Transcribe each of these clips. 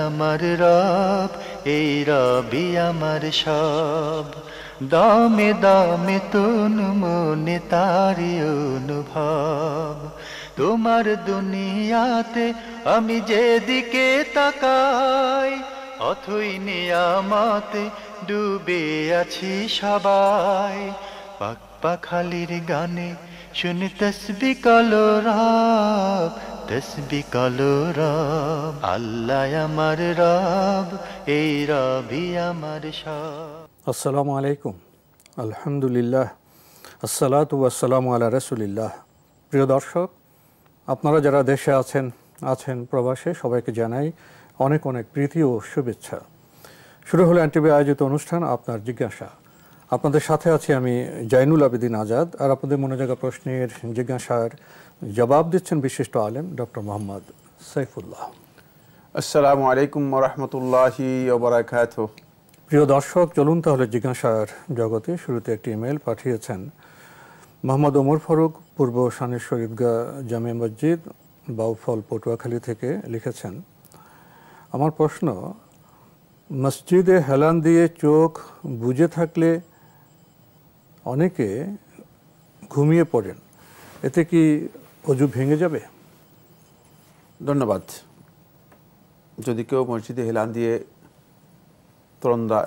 আমার রব, এই রবি আমার সব, দামে দামে তন মনে তারি অনুভব। তোমার দুনিয়াতে আমি যেদিকে তাকাই, অথই নিয়ামতে ডুবে আছি সবাই। পাক পাখালির গানে শুনি তসবিহ কালো রব, তসবিহ কালো রব। আল্লাহ আমার রব, এই রবি আমার সব। আসসালামু আলাইকুম, আলহামদুলিল্লাহ, আসসালাতু ওয়াসসালামু আলা রাসূলিল্লাহ। প্রিয় দর্শক, আপনারা যারা দেশে আছেন প্রবাসে, সবাইকে জানাই অনেক অনেক প্রীতি ও শুভেচ্ছা। শুরু হলো এনটিভি আয়োজিত অনুষ্ঠান আপনার জিজ্ঞাসা। আপনাদের সাথে আছি আমি জাইনুল আবেদিন আজাদ, আর আপনাদের মনে জাগা প্রশ্নের জিজ্ঞাসার জবাব দিচ্ছেন বিশিষ্ট আলেম ডক্টর মোহাম্মদ সাইফুল্লাহ। আসসালামু আলাইকুম ওয়া রাহমাতুল্লাহি ওয়া বারাকাতুহু। প্রিয় দর্শক, চলুন তাহলে জিজ্ঞাসার জগতে। শুরুতে একটি ইমেল পাঠিয়েছেন মোহাম্মদ ওমর ফারুক, পূর্ব শানের শরীফগাহ জামে মসজিদ, বাউফল, পটুয়াখালী থেকে লিখেছেন, আমার প্রশ্ন, মসজিদে হেলান দিয়ে চোখ বুজে থাকলে অনেকে ঘুমিয়ে পড়েন, এতে কি অজু ভেঙে যাবে? ধন্যবাদ। যদি কেউ মসজিদে হেলান দিয়ে তরন্দা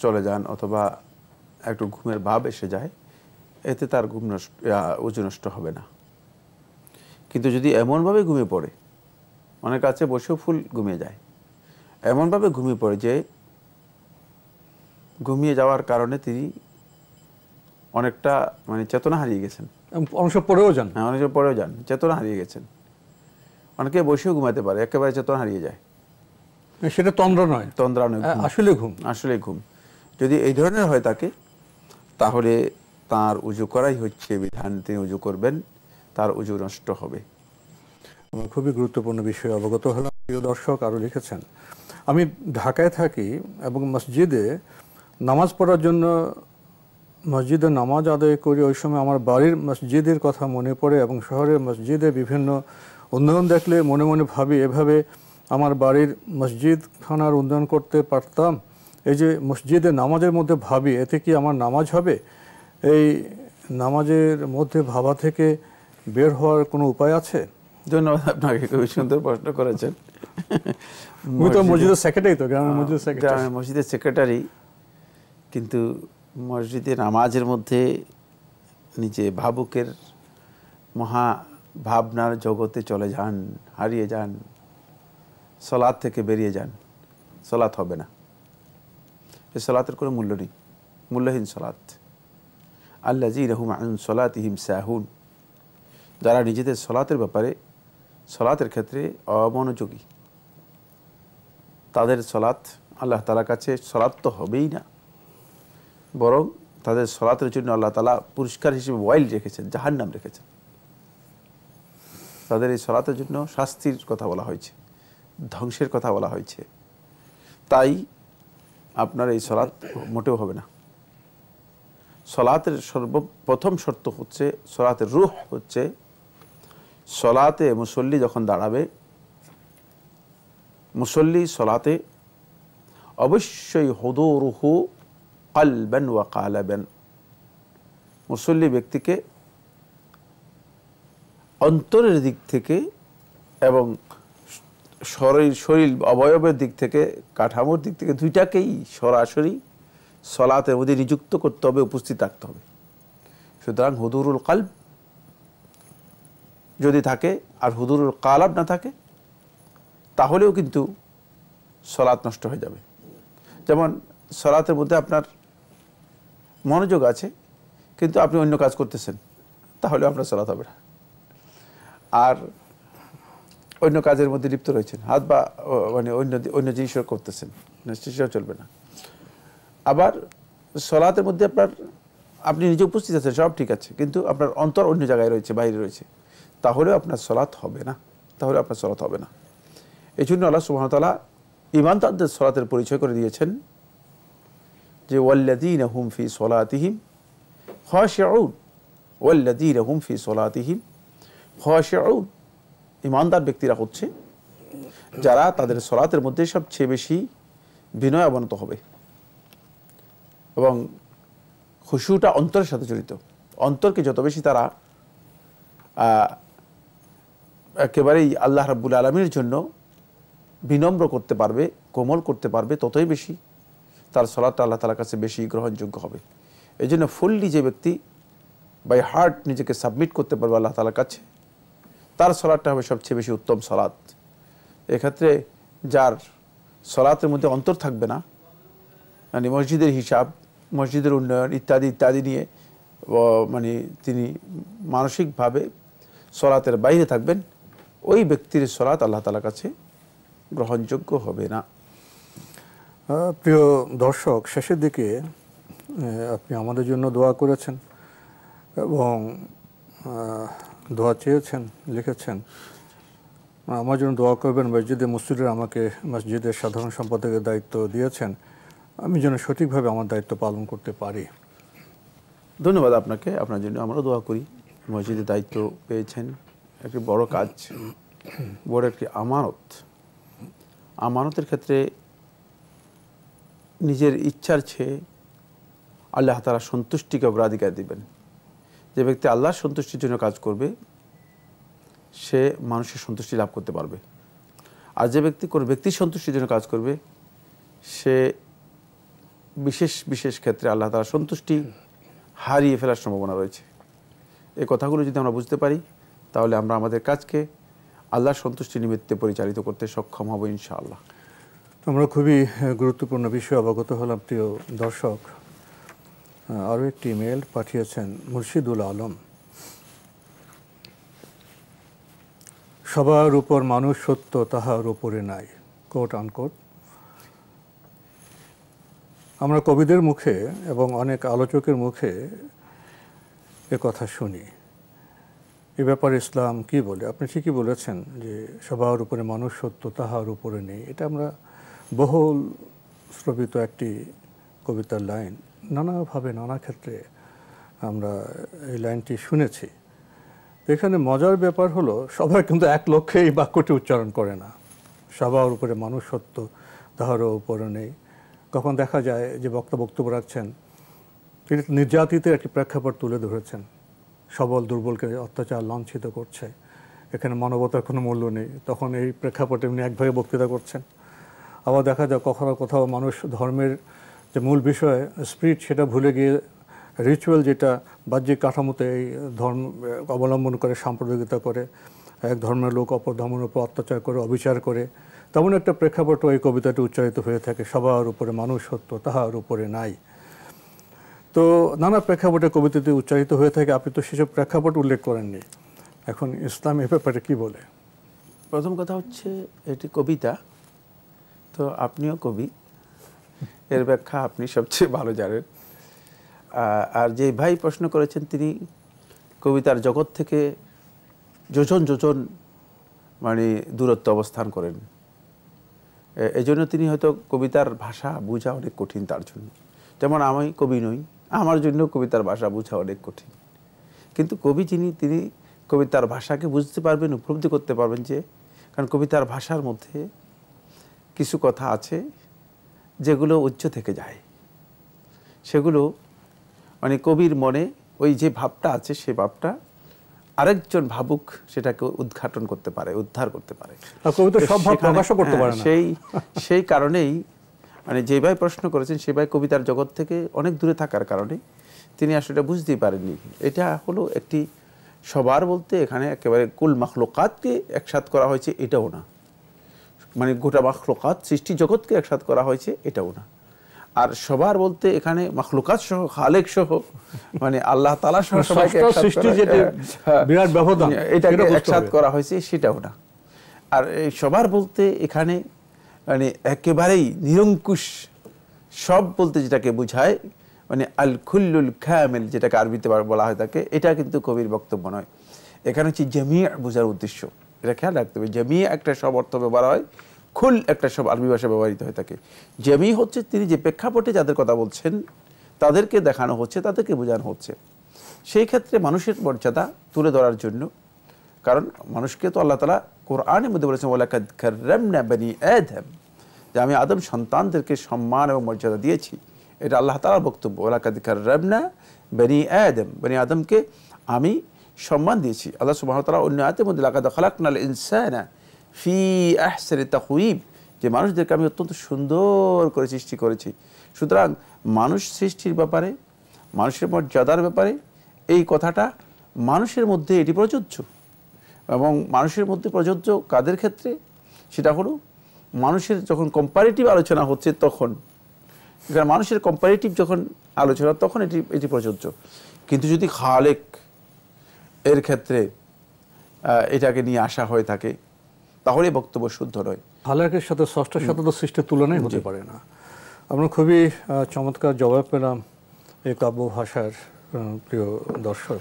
চলে যান অথবা একটু ঘুমের ভাব এসে যায়, এতে তার ঘুম নষ্ট, অজু নষ্ট হবে না। কিন্তু যদি এমনভাবে ঘুমিয়ে পড়ে, অনেক কাছে বসেও ফুল ঘুমিয়ে যায়, এমনভাবে ঘুমিয়ে পড়ে যে ঘুমিয়ে যাওয়ার কারণে তিনি অনেকটা চেতনা হারিয়ে গেছেন, অংশ পড়েও যান, হ্যাঁ অনেক পড়েও যান, চেতনা হারিয়ে গেছেন। অনেকে বসেও ঘুমাতে পারে, একেবারে চেতনা হারিয়ে যায়, সেটা তন্দ্রা নয়, তন্দ্রা নয়, আসলে ঘুম। আসলে ঘুম। যদি এই ধরনের হয় তাকে, তাহলে তার উজু করাই হচ্ছে বিধান, তিনি উজু করবেন, তার উজু নষ্ট হবে। খুবই গুরুত্বপূর্ণ বিষয়ে অবগত হলাম। প্রিয় দর্শক আরও লিখেছেন, আমি ঢাকায় থাকি এবং মসজিদে নামাজ পড়ার জন্য মসজিদে নামাজ আদায় করি। ওই সময় আমার বাড়ির মসজিদের কথা মনে পড়ে এবং শহরের মসজিদে বিভিন্ন উন্নয়ন দেখলে মনে মনে ভাবি, এভাবে আমার বাড়ির মসজিদ খানার উন্নয়ন করতে পারতাম। এই যে মসজিদে নামাজের মধ্যে ভাবি, এতে কি আমার নামাজ হবে? এই নামাজের মধ্যে ভাবা থেকে বের হওয়ার কোনো উপায় আছে? ধন্যবাদ আপনাকে, খুবই সুন্দর প্রশ্ন করেছেন। মসজিদের সেক্রেটারি তো, গ্রামের মসজিদের সেক্রেটারি, গ্রামের মসজিদের সেক্রেটারি, কিন্তু মসজিদে নামাজের মধ্যে নিজে ভাবুকের মহা ভাবনার জগতে চলে যান, হারিয়ে যান, সলাৎ থেকে বেরিয়ে যান, সলাৎ হবে না। এই সলাতের কোনো মূল্য নেই, মূল্যহীন সলাৎ। আল্লাযীনা হুম আন সলাতিহিম সাহুন, যারা নিজেদের সলাতের ব্যাপারে, সলাতের ক্ষেত্রে অমনোযোগী, তাদের সলাৎ আল্লাহ তাআলার কাছে সলাৎ তো হবেই না, বরং তাদের সলাতের জন্য আল্লাহ তাআলা পুরস্কার হিসেবে ওয়াইল রেখেছেন, জাহান্নাম রেখেছেন। তাদের এই সলাতের জন্য শাস্তির কথা বলা হয়েছে, ধ্বংসের কথা বলা হয়েছে। তাই আপনার এই সলাৎ মোটেও হবে না। সলাতের সর্বপ্রথম শর্ত হচ্ছে, সলাতের রূহ হচ্ছে, সলাতে মুসল্লি যখন দাঁড়াবে, মুসল্লি সলাতে অবশ্যই হুদুরুহু কলবান ওয়া কালাবান, মুসল্লি ব্যক্তিকে অন্তরের দিক থেকে এবং শরীর অবয়বের দিক থেকে, কাঠামোর দিক থেকে, দুইটাকেই সরাসরি সলাতের মধ্যে নিযুক্ত করতে হবে, উপস্থিত রাখতে হবে। সুতরাং হুদুরুল কালব যদি থাকে আর হুদুরুল কালাব না থাকে, তাহলেও কিন্তু সলাত নষ্ট হয়ে যাবে। যেমন সলাতের মধ্যে আপনার মনোযোগ আছে, কিন্তু আপনি অন্য কাজ করতেছেন, তাহলে আপনার সলাত হবে না। আর অন্য কাজের মধ্যে লিপ্ত রয়েছেন, হাত বা অন্য জিনিসও করতেছেন, সেটাও চলবে না। আবার সলাতের মধ্যে আপনি নিজে উপস্থিত আছেন, সব ঠিক আছে, কিন্তু আপনার অন্তর অন্য জায়গায় রয়েছে, বাইরে রয়েছে, তাহলেও আপনার সলাত হবে না, তাহলে আপনার সলাত হবে না। এই জন্য আল্লাহ সুবহানাহু ওয়া তাআলা ঈমানদারদের সলাতের পরিচয় করে দিয়েছেন যে ওয়াল্লাযীনা হুম ফি সলাতিহিম খাশিউন, ওয়াল্লাযীনা হুম ফি সলাতিহিম খাশিউন। ঈমানদার ব্যক্তিরা হচ্ছে যারা তাদের সলাতের মধ্যে সবচেয়ে বেশি বিনয় অবনত হবে এবং খুশুটা অন্তরের সাথে জড়িত। অন্তরকে যত বেশি তারা একেবারেই আল্লাহ রাব্বুল আলামিনের জন্য বিনম্র করতে পারবে, কোমল করতে পারবে, ততই বেশি তার সলাতটা আল্লাহ তাআলার কাছে বেশি গ্রহণযোগ্য হবে। এই জন্য ফুললি যে ব্যক্তি বাই হার্ট নিজেকে সাবমিট করতে পারবে আল্লাহ তাআলার কাছে, তার সলাতটা হবে সবচেয়ে বেশি উত্তম সলাত। এক্ষেত্রে যার সলাতের মধ্যে অন্তর থাকবে না, মানে মসজিদের হিসাব, মসজিদের উন্নয়ন ইত্যাদি ইত্যাদি নিয়ে মানে তিনি মানসিকভাবে সলাতের বাইরে থাকবেন, ওই ব্যক্তির সলাত আল্লাহ তাআলার কাছে গ্রহণযোগ্য হবে না। প্রিয় দর্শক, শেষের দিকে আপনি আমাদের জন্য দোয়া করেছেন এবং দোয়া চেয়েছেন, লিখেছেন আমার জন্য দোয়া করবেন। মসজিদে মসজিদের আমাকে মসজিদের সাধারণ সম্পাদকের দায়িত্ব দিয়েছেন, আমি যেন সঠিকভাবে আমার দায়িত্ব পালন করতে পারি। ধন্যবাদ আপনাকে, আপনার জন্য আমরাও দোয়া করি। মসজিদের দায়িত্ব পেয়েছেন, একটি বড় কাজ, বড় একটি আমানত। আমানতের ক্ষেত্রে নিজের ইচ্ছার চেয়ে আল্লাহ তাআলা সন্তুষ্টিকে অগ্রাধিকার দিবেন। যে ব্যক্তি আল্লাহর সন্তুষ্টির জন্য কাজ করবে সে মানুষের সন্তুষ্টি লাভ করতে পারবে, আর যে ব্যক্তি কোনো ব্যক্তির সন্তুষ্টির জন্য কাজ করবে সে বিশেষ বিশেষ ক্ষেত্রে আল্লাহ তাআলার সন্তুষ্টি হারিয়ে ফেলার সম্ভাবনা রয়েছে। এই কথাগুলো যদি আমরা বুঝতে পারি তাহলে আমরা আমাদের কাজকে আল্লাহর সন্তুষ্টি নিমিত্তে পরিচালিত করতে সক্ষম হব ইনশাআল্লাহ। আমরা খুবই গুরুত্বপূর্ণ বিষয় অবগত হলাম। প্রিয় দর্শক, আরও একটি ইমেল পাঠিয়েছেন মুর্শিদুল আলম। সবার উপর মানুষ সত্য, তাহার উপরে নাই, কোট আনকোট। আমরা কবিদের মুখে এবং অনেক আলোচকের মুখে এ কথা শুনি। এ ব্যাপারে ইসলাম কি বলে? আপনি ঠিকই বলেছেন যে সবার উপরে মানুষ সত্য, তাহার উপরে নেই। এটা আমরা বহুল শ্রবিত একটি কবিতার লাইন, নানাভাবে নানা ক্ষেত্রে আমরা এই লাইনটি শুনেছি। এখানে মজার ব্যাপার হলো সবাই কিন্তু এক লক্ষ্যে এই বাক্যটি উচ্চারণ করে না। সবার উপরে মানুষ সত্য, তাহারও উপরে নেই। কখন দেখা যায় যে বক্তব্য রাখছেন, তিনি নির্যাতিতের একটি প্রেক্ষাপট তুলে ধরেছেন, সবল দুর্বলকে অত্যাচার লাঞ্ছিত করছে, এখানে মানবতার কোনো মূল্য নেই, তখন এই প্রেক্ষাপটে উনি একভাবে বক্তৃতা করছেন। আবার দেখা যায় কখনো কোথাও মানুষ ধর্মের যে মূল বিষয় স্পিরিট সেটা ভুলে গিয়ে রিচুয়াল যেটা বাহ্যিক কাঠামোতে এই ধর্ম অবলম্বন করে সাম্প্রদায়িকতা করে, এক ধর্মের লোক অপর ধর্মের উপর অত্যাচার করে, অবিচার করে, তেমন একটা প্রেক্ষাপটও এই কবিতাটি উচ্চারিত হয়ে থাকে, সবার উপরে মানুষ সত্য, তাহার উপরে নাই। তো নানা প্রেক্ষাপটে কবিতাটি উচ্চারিত হয়ে থাকে। আপনি তো সেসব প্রেক্ষাপট উল্লেখ করেননি। এখন ইসলাম এ ব্যাপারে কী বলে? প্রথম কথা হচ্ছে এটি কবিতা, তো আপনিও কবি, এর ব্যাখ্যা আপনি সবচেয়ে ভালো জানেন। আর যে ভাই প্রশ্ন করেছেন তিনি কবিতার জগৎ থেকে যোজন যোজন মানে দূরত্ব অবস্থান করেন, এই জন্য তিনি হয়তো কবিতার ভাষা বোঝা অনেক কঠিন তার জন্য। যেমন আমি কবি নই, আমার জন্য কবিতার ভাষা বোঝা অনেক কঠিন। কিন্তু কবি যিনি, তিনি কবিতার ভাষাকে বুঝতে পারবেন, উপলব্ধি করতে পারবেন। যে কারণ কবিতার ভাষার মধ্যে কিছু কথা আছে যেগুলো উচ্চ থেকে যায়, সেগুলো মানে কবির মনে ওই যে ভাবটা আছে সে ভাবটা আরেকজন ভাবুক সেটাকে উদ্ঘাটন করতে পারে, উদ্ধার করতে পারে। কবিতা সব ভাব প্রকাশও করতে পারে না। সেই কারণেই মানে যে ভাই প্রশ্ন করেছেন সে ভাই কবিতার জগৎ থেকে অনেক দূরে থাকার কারণে তিনি আসলে বুঝতেই পারেননি। এটা হলো একটি সবার বলতে এখানে একেবারে কুল মাখলুকাতকে একসাথ করা হয়েছে এটাও না, মানে গোটা মাখলুকাত সৃষ্টি জগৎকে একসাথ করা হয়েছে এটাও না। আর সবার বলতে এখানে মাখলুকাত সহ, খালেক সহ, মানে আল্লাহ তাআলা সহ সবাইকে বিরাট ব্যবধান, এটাকে একসাথ করা হয়েছে সেটাও না। আর এই সবার বলতে এখানে মানে একেবারেই নিরঙ্কুশ সব বলতে যেটাকে বোঝায়, মানে আল খুল্লুল কামিল যেটাকে আরবিতে বলা হয় থাকে, এটা কিন্তু কবির বক্তব্য নয়। এখানে হচ্ছে জামিয়া বোঝার উদ্দেশ্য, এটা খেয়াল রাখতে হবে। জামিয়া একটা সব অর্থ ব্যবহার হয়, খুল একটা সব আরবি ভাষায় ব্যবহৃত হয়ে থাকে। জামি হচ্ছে তিনি যে প্রেক্ষাপটে যাদের কথা বলছেন তাদেরকে দেখানো হচ্ছে, তাদেরকে বোঝানো হচ্ছে। সেই ক্ষেত্রে মানুষের মর্যাদা তুলে ধরার জন্য, কারণ মানুষকে তো আল্লাহ তাআলা কোরআনের মধ্যে বলেছেন ওয়ালাকাদ কাররামনা বনি আদম, যে আমি আদম সন্তানদেরকে সম্মান এবং মর্যাদা দিয়েছি। এটা আল্লাহ তাআলার বক্তব্য, ওয়ালাকাদ কাররামনা বনি আদম, বনি আদমকে আমি সম্মান দিয়েছি। আল্লাহ সুবহানাহু ওয়া তাআলা অন্য আয়াতের মধ্যে লাকাদ খালাকনাল ইনসানা ফি আহসানি তাকওয়িম, যে মানুষদেরকে আমি অত্যন্ত সুন্দর করে সৃষ্টি করেছি। সুতরাং মানুষ সৃষ্টির ব্যাপারে, মানুষের মর্যাদার ব্যাপারে এই কথাটা মানুষের মধ্যে এটি প্রযোজ্য, এবং মানুষের মধ্যে প্রযোজ্য কাদের ক্ষেত্রে? সেটা হলো মানুষের যখন কম্পারেটিভ আলোচনা হচ্ছে তখন, এখানে মানুষের কম্পারেটিভ যখন আলোচনা তখন এটি প্রযোজ্য। কিন্তু যদি খালেক এর ক্ষেত্রে এটাকে নিয়ে আসা হয়ে থাকে তাহলে বক্তব্য শুদ্ধ নয়। খালেকের সাথে ষষ্ঠের সাথে তো সৃষ্টির তুলনাই হতে পারে না। আমরা খুবই চমৎকার জবাব পেলাম এই কাব্য ভাষার প্রিয় দর্শক।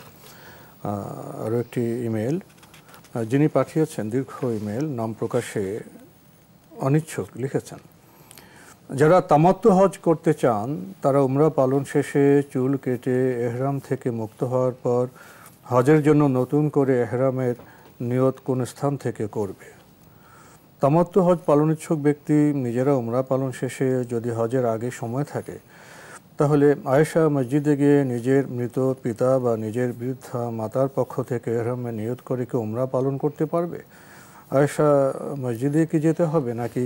আরও একটি ইমেল যিনি পাঠিয়েছেন, দীর্ঘ ইমেল, নাম প্রকাশে অনিচ্ছুক, লিখেছেন, যারা তামাত্তু হজ করতে চান তারা উমরা পালন শেষে চুল কেটে এহরাম থেকে মুক্ত হওয়ার পর হজের জন্য নতুন করে এহরামের নিয়ত কোন স্থান থেকে করবে? তামাত্তু হজ পালন ইচ্ছুক ব্যক্তি নিজেরা উমরা পালন শেষে যদি হজের আগে সময় থাকে তাহলে আয়েশা মসজিদে গিয়ে নিজের মৃত পিতা বা নিজের বৃদ্ধা মাতার পক্ষ থেকে এহরামে নিয়ত করে কি উমরা পালন করতে পারবে? আয়েশা মসজিদে কি যেতে হবে, নাকি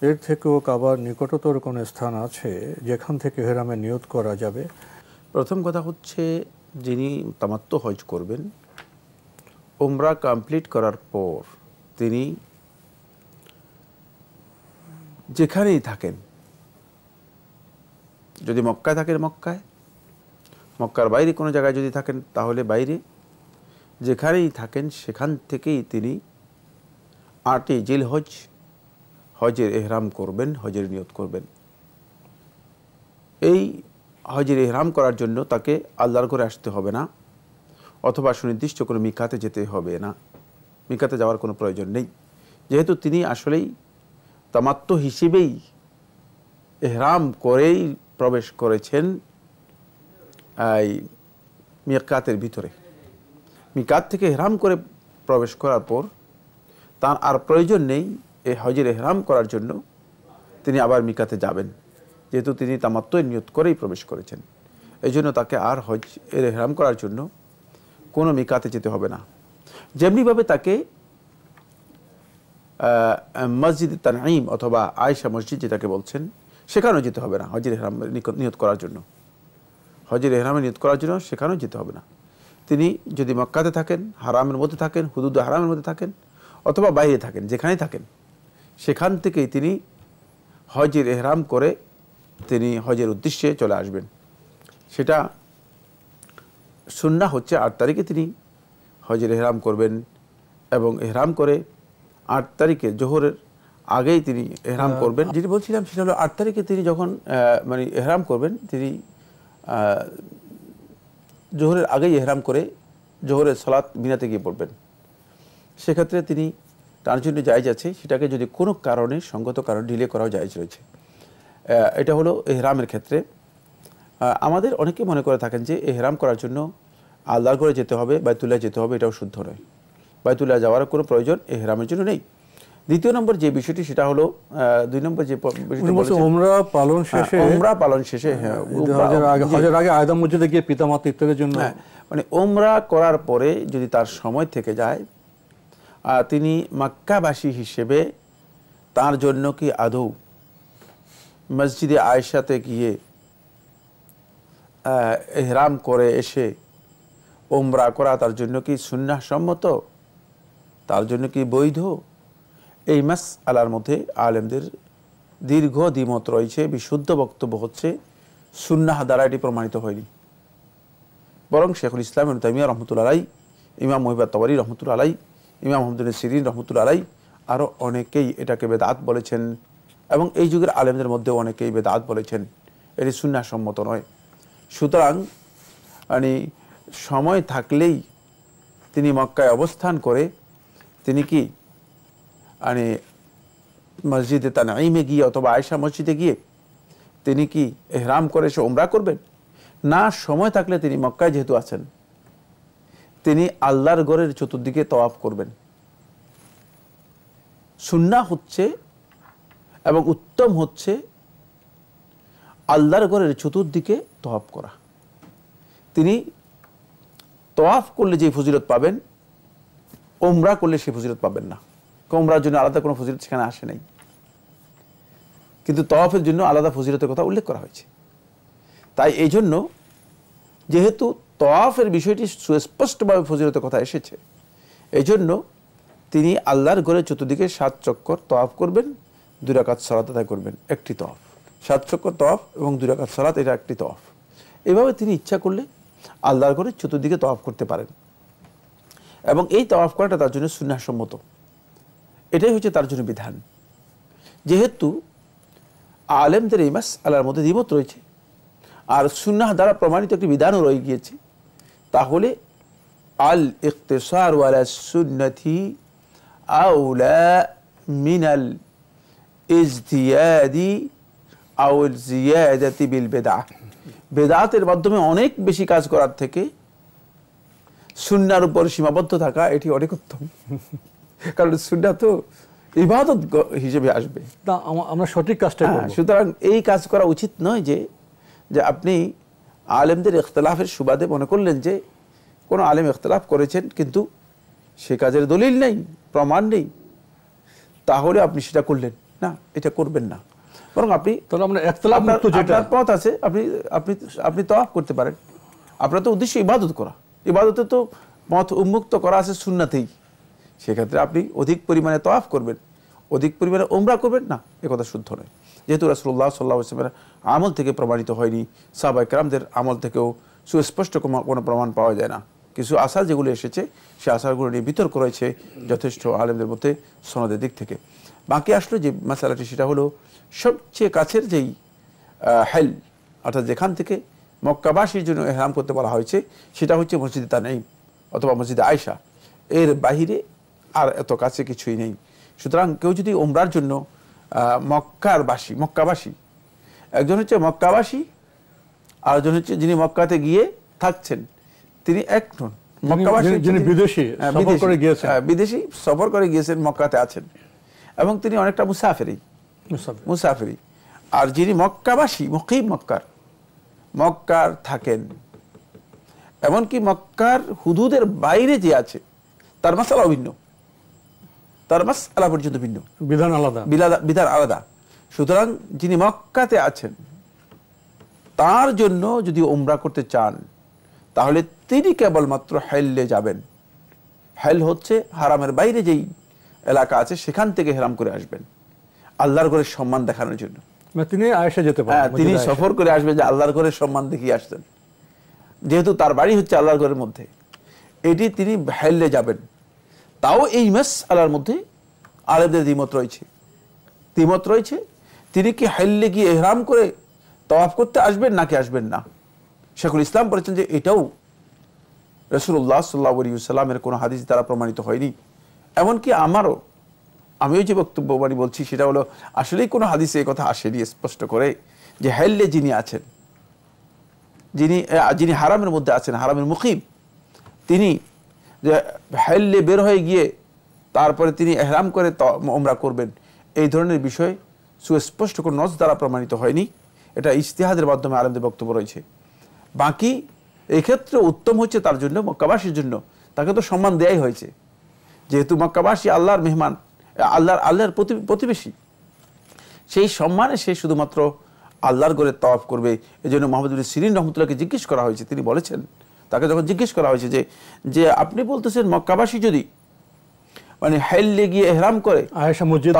এর থেকেও কাবার নিকটতর কোনো স্থান আছে যেখান থেকে এহরামে নিয়ত করা যাবে? প্রথম কথা হচ্ছে, যিনি তামাত্তু হজ করবেন, উমরা কমপ্লিট করার পর তিনি যেখানেই থাকেন, যদি মক্কায় থাকেন মক্কায়, মক্কার বাইরে কোনো জায়গায় যদি থাকেন তাহলে বাইরে, যেখানেই থাকেন সেখান থেকেই তিনি 8ই জিলহজ হজের এহরাম করবেন, হজের নিয়ত করবেন। এই হজের এহরাম করার জন্য তাকে আল্লাহর ঘরে আসতে হবে না, অথবা সুনির্দিষ্ট কোনো মিকাতে যেতে হবে না, মিকাতে যাওয়ার কোনো প্রয়োজন নেই, যেহেতু তিনি আসলেই তামাত্তু হিসেবেই এহরাম করেই প্রবেশ করেছেন এই মিকাতের ভিতরে। মিকাত থেকে এহরাম করে প্রবেশ করার পর তার আর প্রয়োজন নেই এই হজের এহরাম করার জন্য তিনি আবার মিকাতে যাবেন, যেহেতু তিনি তামাত্তুর নিয়ত করেই প্রবেশ করেছেন। এই জন্য তাকে আর হজ এর এহরাম করার জন্য কোনো মিকাতে যেতে হবে না। যেমনিভাবে তাকে মসজিদ তানঈম অথবা আয়েশা মসজিদ যেটাকে বলছেন সেখানেও যেতে হবে না হজের এহরাম নিয়ত করার জন্য। হজের এহরামে নিয়ত করার জন্য সেখানেও যেতে হবে না। তিনি যদি মক্কাতে থাকেন, হারামের মধ্যে থাকেন, হুদুদ হারামের মধ্যে থাকেন, অথবা বাইরে থাকেন, যেখানেই থাকেন সেখান থেকেই তিনি হজের এহরাম করে তিনি হজের উদ্দেশ্যে চলে আসবেন। সেটা সুন্নাহ হচ্ছে 8 তারিখে তিনি হজের এহরাম করবেন, এবং এহরাম করে 8 তারিখে জোহরের আগেই তিনি এহরাম করবেন। যেটি বলছিলাম সেটা হলো 8 তারিখে তিনি যখন মানে এহরাম করবেন, তিনি জোহরের আগেই এহরাম করে জোহরের সালাত মিনাতে গিয়ে পড়বেন। সেক্ষেত্রে তিনি তার জন্য জায়েজ আছে, সেটাকে যদি কোনো কারণে সঙ্গত কারণ ডিলে করাও জায়েজ রয়েছে। এটা হলো এহরামের ক্ষেত্রে। আমাদের অনেকে মনে করে থাকেন যে এহরাম করার জন্য আল্লাহর ঘরে যেতে হবে, বাইতুল্লাহ যেতে হবে, এটাও শুদ্ধ নয়। বাইতুল্লাহ যাওয়ার কোনো প্রয়োজন এহরামের জন্য নেই। দ্বিতীয় নম্বর যে বিষয়টি সেটা হলো 2 নম্বর যে উমরা পালন শেষে, উমরা পালন শেষে হজের আগে আয়দা মসজিদে গিয়ে পিতামাতা ইত্যাদির জন্য, মানে উমরা করার পরে যদি তার সময় থেকে যায়, তিনি মক্কাবাসী হিসেবে তার জন্য কি আদৌ মসজিদে আয়েশাতে গিয়ে এহরাম করে এসে উমরা করা তার জন্য কি সুন্নাহ সম্মত, তার জন্য কি বৈধ? এই মাসআলার মধ্যে আলেমদের দীর্ঘ দ্বিমত রয়েছে। বিশুদ্ধ বক্তব্য হচ্ছে সুন্নাহ দ্বারা এটি প্রমাণিত হয়নি, বরং শেখুল ইসলাম ইবনে তাইমিয়া রাহমাতুল্লাহ আলাইহি, ইমাম মুহিব তাবারি রাহমাতুল্লাহ আলাইহি, ইমাম মুহাম্মদ ইবনে সিরিন রাহমাতুল্লাহ আলাইহি আরও অনেকেই এটাকে বেদাত বলেছেন, এবং এই যুগের আলেমদের মধ্যে অনেকেই বেদাত বলেছেন, এটি সুন্নাহ সম্মত নয়। সুতরাং মানে সময় থাকলেই তিনি মক্কায় অবস্থান করে তিনি কি মানে মসজিদে তানঈমে গিয়ে অথবা আয়েশা মসজিদে গিয়ে তিনি কি এহরাম করে সে উমরা করবেন? না, সময় থাকলে তিনি মক্কায় যেহেতু আছেন, তিনি আল্লাহর ঘরের চতুর্দিকে তওয়াফ করবেন। সুন্নাহ হচ্ছে এবং উত্তম হচ্ছে আল্লাহর ঘরের চতুর্দিকে তওয়াফ করা। তিনি তওয়াফ করলে যে ফজিলত পাবেন, ওমরা করলে সেই ফজিলত পাবেন না। ওমরার জন্য আলাদা কোনো ফজিলত সেখানে আসে নাই, কিন্তু তওয়াফের জন্য আলাদা ফজিলতের কথা উল্লেখ করা হয়েছে। তাই এই জন্য যেহেতু তওয়াফের বিষয়টি সুস্পষ্টভাবে ফজিলতের কথা এসেছে, এই জন্য তিনি আল্লাহর ঘরের চতুর্দিকে 7 চক্কর তওয়াফ করবেন, 2 রাকাত সালাত আদায় করবেন, একটি তওয়াফ। 7 চক্কর তওয়াফ এবং 2 রাকাত সালাত, এটা একটি তওয়াফ। এভাবে তিনি ইচ্ছা করলে আল্লাহর ঘরের চতুর্দিকে তওয়াফ করতে পারেন এবং এই তওয়াফ করাটা তার জন্য সুন্নাহ সম্মত। এটাই হচ্ছে তার জন্য বিধান। যেহেতু আলেমদের এই মাসআলার মধ্যে দ্বিমত রয়েছে আর সুন্নাহ দ্বারা প্রমাণিত একটি বিধানও রয়ে গিয়েছে, তাহলে আল ইকতিসার আলা সুন্নতি আউলা মিনাল ইজতিহাদি আও জিয়াদাতি বিল বিদআহ। বেদাতের মাধ্যমে অনেক বেশি কাজ করার থেকে সুন্নাহর উপর সীমাবদ্ধ থাকা এটি অনেক উত্তম, কারণ সুন্নাহ তো ইবাদত হিসেবে আসবে। আমরা সঠিক কাজটা করব। সুতরাং এই কাজ করা উচিত নয় যে আপনি আলেমদের ইখতিলাফের সুবাদে মনে করলেন যে কোনো আলেম ইখতিলাফ করেছেন কিন্তু সে কাজের দলিল নেই, প্রমাণ নেই, তাহলে আপনি সেটা করলেন না, এটা করবেন না। বরং আপনি আপনার পথ আছে, আপনি তওয়াফ করতে পারেন। আপনার তো উদ্দেশ্য ইবাদত করা, ইবাদতে তো পথ উন্মুক্ত করা আছে সুন্নাতেই। সেক্ষেত্রে আপনি অধিক পরিমাণে তওয়াফ করবেন, অধিক পরিমাণে উমরা করবেন না, এ কথা শুদ্ধ নয়। যেহেতু রাসূলুল্লাহ সাল্লাল্লাহু আলাইহি ওয়াসাল্লামের আমল থেকে প্রমাণিত হয়নি, সাহাবায়ে কেরামদের আমল থেকেও সুস্পষ্ট কোনো প্রমাণ পাওয়া যায় না। কিছু আসার যেগুলো এসেছে সে আসারগুলো নিয়ে বিতর্ক রয়েছে যথেষ্ট আলেমদের মধ্যে সনদের দিক থেকে। বাকি আসলো যে মাসালাটি, সেটা হলো সবচেয়ে কাছের যেই হেল, অর্থাৎ যেখান থেকে মক্কাবাসীর জন্য ইহরাম করতে বলা হয়েছে, সেটা হচ্ছে মসজিদে তানঈম অথবা মসজিদে আয়েশা। এর বাহিরে আর এত কাছে কিছুই নেই। সুতরাং কেউ যদি উমরার জন্য মক্কাবাসী, একজন হচ্ছে মক্কাবাসী আর একজন হচ্ছে যিনি মক্কাতে গিয়ে থাকছেন, তিনি এক নন। মক্কাবাসী যিনি বিদেশি সফর করে গিয়েছেন, মক্কাতে আছেন এবং তিনি অনেকটা মুসাফিরি। আর যিনি মক্কাবাসী, মুকিম মক্কার থাকেন, এমনকি মক্কার হুদুদের বাইরে যে আছে, তার মাসালা ভিন্ন, তার মাসআলা পর্যন্ত ভিন্ন, বিধান আলাদা। সুতরাং যিনি মক্কাতে আছেন তার জন্য যদি উমরা করতে চান, তাহলে তিনি কেবলমাত্র হেল্লে যাবেন। হেল হচ্ছে হারামের বাইরে যেই এলাকা আছে সেখান থেকে হেরাম করে আসবেন আল্লাহর ঘরের সম্মান দেখানোর জন্য। তিনি আয়েশা যেতে পারেন, তিনি সফর করে আসবেন যে আল্লাহর ঘরের সম্মান দেখিয়ে আসছেন, যেহেতু তার বাড়ি হচ্ছে আল্লাহর ঘরের মধ্যে, এটি তিনি হেল্লে যাবেন। তাও এই মাসআলার মধ্যে আলেমদের দ্বিমত রয়েছে, তিনি কি হেল্লে গিয়ে ইহরাম করে তওয়াফ করতে আসবেন নাকি আসবেন না। শেখুল ইসলাম বলেছেন যে এটাও রাসূলুল্লাহ সাল্লাল্লাহু আলাইহি ওয়াসাল্লামের কোনো হাদিস দ্বারা প্রমাণিত হয়নি। এমনকি আমিও যে বক্তব্য বলছি সেটা হলো, আসলেই কোনো হাদিসে এই কথা আসেনি স্পষ্ট করে যে হেল্লে যিনি আছেন, যিনি হারামের মধ্যে আছেন, হারামের মুকিম, তিনি যে হেল্লে বের হয়ে গিয়ে তারপরে তিনি ইহরাম করে উমরা করবেন, এই ধরনের বিষয় সুস্পষ্ট কোনো নস দ্বারা প্রমাণিত হয়নি। এটা ইজতিহাদের মাধ্যমে আলেমদের বক্তব্য রয়েছে। বাকি এক্ষেত্রে উত্তম হচ্ছে তার জন্য, মক্কাবাসীর জন্য, তাকে তো সম্মান দেয়াই হয়েছে, যেহেতু মক্কাবাসী আল্লাহর মেহমান, আল্লাহর প্রতিবেশী, সেই সম্মানে সে শুধুমাত্র আল্লাহর ঘরে তওয়াফ করবে। এই জন্য মুহাম্মদ ইবনে সিরিন রাহমাতুল্লাহকে জিজ্ঞেস করা হয়েছে, তিনি বলেছেন, তাকে যখন জিজ্ঞেস করা হয়েছে যে আপনি বলতেছেন মক্কাবাসী যদি মানে হেল্লে গিয়ে ইহরাম করে, আয়েশা মসজিদ,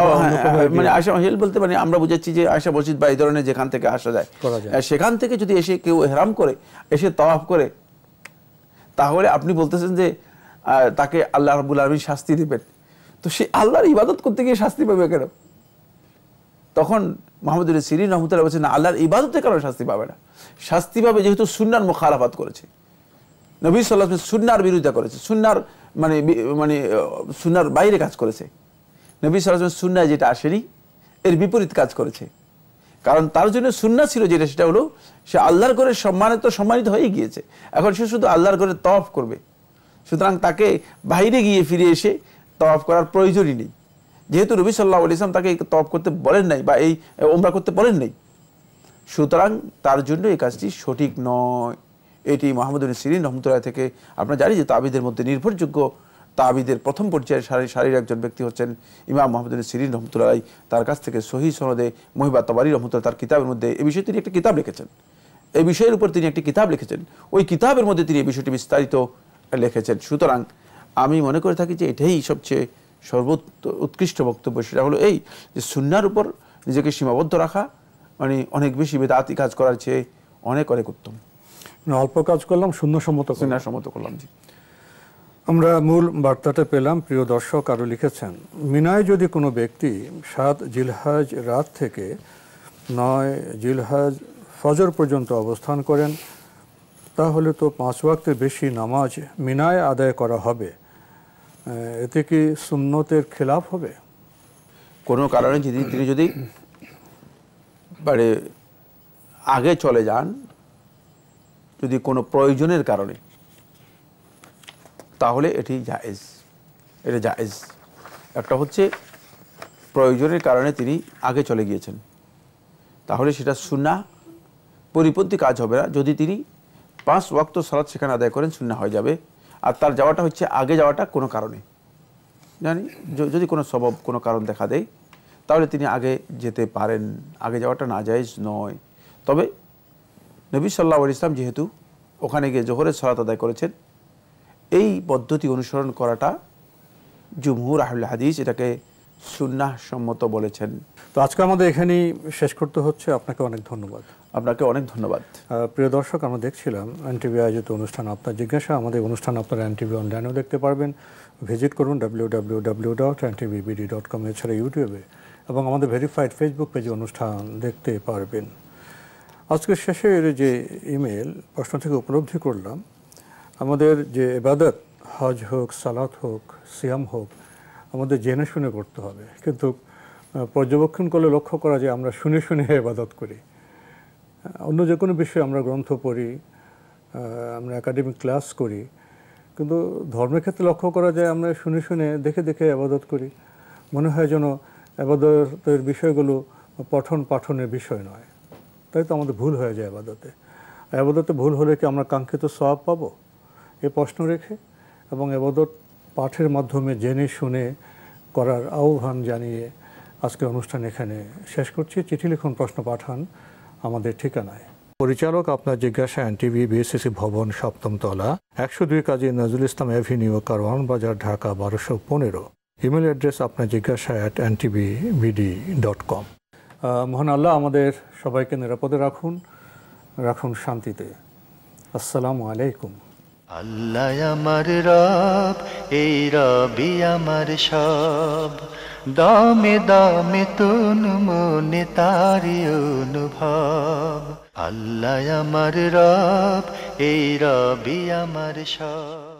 মানে আয়েশা মসজিদ বলতে মানে আমরা বুঝাচ্ছি যে আয়েশা মসজিদ বা এই ধরনের যেখান থেকে আসা যায়, সেখান থেকে যদি এসে কেউ ইহরাম করে এসে তওয়াফ করে, তাহলে আপনি বলতেছেন যে তাকে আল্লাহ রাব্বুল আলামিন শাস্তি দিবেন। তো সে আল্লাহর ইবাদত করতে গিয়ে শাস্তি পাবে কেন? তখন মুহাম্মদ ইবনে সিরিন রাহমাতুল্লাহ বলেছেন, আল্লাহর ইবাদতের কারণে শাস্তি পাবে না, শাস্তি পাবে যেহেতু সুন্নাহর মুখালাফাত করেছে, নবী সাল্লাল্লাহু আলাইহি ওয়াসাল্লাম সুন্নাহর বিরোধিতা করেছে, সুন্নাহর বাইরে কাজ করেছে। নবী সাল্লাল্লাহু আলাইহি ওয়াসাল্লাম সুন্নাহ যেটা আসেনি এর বিপরীত কাজ করেছে। কারণ তার জন্য সুন্নাহ ছিল যেটা, সেটা হলো সে আল্লাহর ঘরের সম্মানিত হয়ে গিয়েছে, এখন সে শুধু আল্লাহর ঘরে তওয়াফ করবে। সুতরাং তাকে বাইরে গিয়ে ফিরে এসে তওয়াফ করার প্রয়োজনই নেই। যেহেতু নবী সাল্লাল্লাহু আলাইহি ওয়াসাল্লাম তাকে তওয়াফ করতে বলেন নাই বা এই উমরা করতে বলেন নাই, সুতরাং তার জন্য এই কাজটি সঠিক নয়। এটি মুহাম্মদ ইবনে সিরিন রহমতুল্লাহ থেকে আমরা জানি যে তাবিদের মধ্যে নির্ভরযোগ্য তাবিদের প্রথম পর্যায়ের সারির একজন ব্যক্তি হচ্ছেন ইমাম মুহাম্মদ ইবনে সিরিন রহমতুল্লাহ। তার কাছ থেকে সহিহ সনদে মুহিবা তাবারি রহমতুল্লাহ তার কিতাবের মধ্যে এই বিষয়ে তিনি একটা কিতাব লিখেছেন, এই বিষয়ের উপর তিনি একটি কিতাব লিখেছেন, ওই কিতাবের মধ্যে তিনি এই বিষয়টি বিস্তারিত লিখেছেন। সুতরাং আমি মনে করে থাকি যে এটাই সবচেয়ে উৎকৃষ্ট বক্তব্য, সেটা হলো এই যে সুন্নাহর উপর নিজেকে সীমাবদ্ধ রাখা মানে অনেক বেশি বেদাতি কাজ করার চেয়ে অনেক অনেক উত্তম। অল্প কাজ করলাম, সুন্নাহসম্মত করলাম। জি, আমরা মূল বার্তাটা পেলাম। প্রিয় দর্শক আরও লিখেছেন, মিনায় যদি কোনো ব্যক্তি 7 জিলহজ রাত থেকে 9 জিলহজ ফজর পর্যন্ত অবস্থান করেন, তাহলে তো 5 ওয়াক্তের বেশি নামাজ মিনায় আদায় করা হবে। এতে কি সুন্নতের খেলাফ হবে? কোনো কারণে তিনি যদি মানে আগে চলে যান, যদি কোনো প্রয়োজনের কারণে, তাহলে এটি জায়েজ। এটা জায়েজ। একটা হচ্ছে প্রয়োজনের কারণে তিনি আগে চলে গিয়েছেন, তাহলে সেটা সুন্নাহ পরিপন্থী কাজ হবে না। যদি তিনি 5 ওয়াক্ত সালাত সেখানে আদায় করেন, সুন্নাহ হয়ে যাবে। আর তার যাওয়াটা হচ্ছে আগে যাওয়াটা কোনো কারণে, জানি যদি কোনো সবব কোনো কারণ দেখা দেয়, তাহলে তিনি আগে যেতে পারেন। আগে যাওয়াটা নাজায়েজ নয়। তবে নবী সাল্লাল্লাহু আলাইহি ওয়াসাল্লাম যেহেতু ওখানে গিয়ে জোহরের সালাত আদায় করেছেন, এই পদ্ধতি অনুসরণ করাটা জুমহুর আহলে হাদিস এটাকে সুন্নাহ সম্মত বলেছেন। তো আজকে আমাদের এখানেই শেষ করতে হচ্ছে। আপনাকে অনেক ধন্যবাদ। আপনাকে অনেক ধন্যবাদ। প্রিয় দর্শক, আমরা দেখছিলাম এনটিভি আয়োজিত অনুষ্ঠান আপনার জিজ্ঞাসা। আমাদের অনুষ্ঠান আপনারা এনটিভি অনলাইনেও দেখতে পারবেন। ভিজিট করুন www.ntvbd.com। এছাড়া ইউটিউবে এবং আমাদের ভেরিফাইড ফেসবুক পেজে অনুষ্ঠান দেখতে পারবেন। আজকের শেষের যে ইমেল প্রশ্ন থেকে উপলব্ধি করলাম, আমাদের যে ইবাদত, হজ হোক, সালাত হোক, সিয়াম হোক, আমাদের জেনে শুনে করতে হবে। কিন্তু পর্যবেক্ষণ করলে লক্ষ্য করা যায় আমরা শুনে শুনে ইবাদত করি। অন্য যে কোনো বিষয়ে আমরা গ্রন্থ পড়ি, আমরা একাডেমিক ক্লাস করি, কিন্তু ধর্মের ক্ষেত্রে লক্ষ্য করা যায় আমরা শুনে শুনে দেখে দেখে ইবাদত করি। মনে হয় যেন ইবাদতের বিষয়গুলো পঠন পাঠনের বিষয় নয়। তাই তো আমাদের ভুল হয়ে যায় ইবাদতে। ইবাদতে ভুল হলে কি আমরা কাঙ্ক্ষিত সওয়াব পাবো? এই প্রশ্ন রেখে এবং ইবাদত পাঠের মাধ্যমে জেনে শুনে করার আহ্বান জানিয়ে আজকের অনুষ্ঠান এখানে শেষ করছি। চিঠি লিখুন, প্রশ্ন পাঠান আমাদের ঠিকানায়। পরিচালক আপনার জিজ্ঞাসা, এনটিভি, বিএসসিসি ভবন, 7ম তলা, 102 কাজী নজরুল ইসলাম অ্যাভিনিউ, কারওয়ান বাজার, ঢাকা 1215। ইমেল অ্যাড্রেস আপনার জিজ্ঞাসা @ntvbd.com। মহান আল্লাহ আমাদের সবাইকে নিরাপদে রাখুন শান্তিতে। আসসালামু আলাইকুম। আল্লাহ আমার রব, এই রবি আমার সব, দামে দামে তুন মনে তারি অনুভব। আল্লাহ আমার রব, এই রবি আমার সব।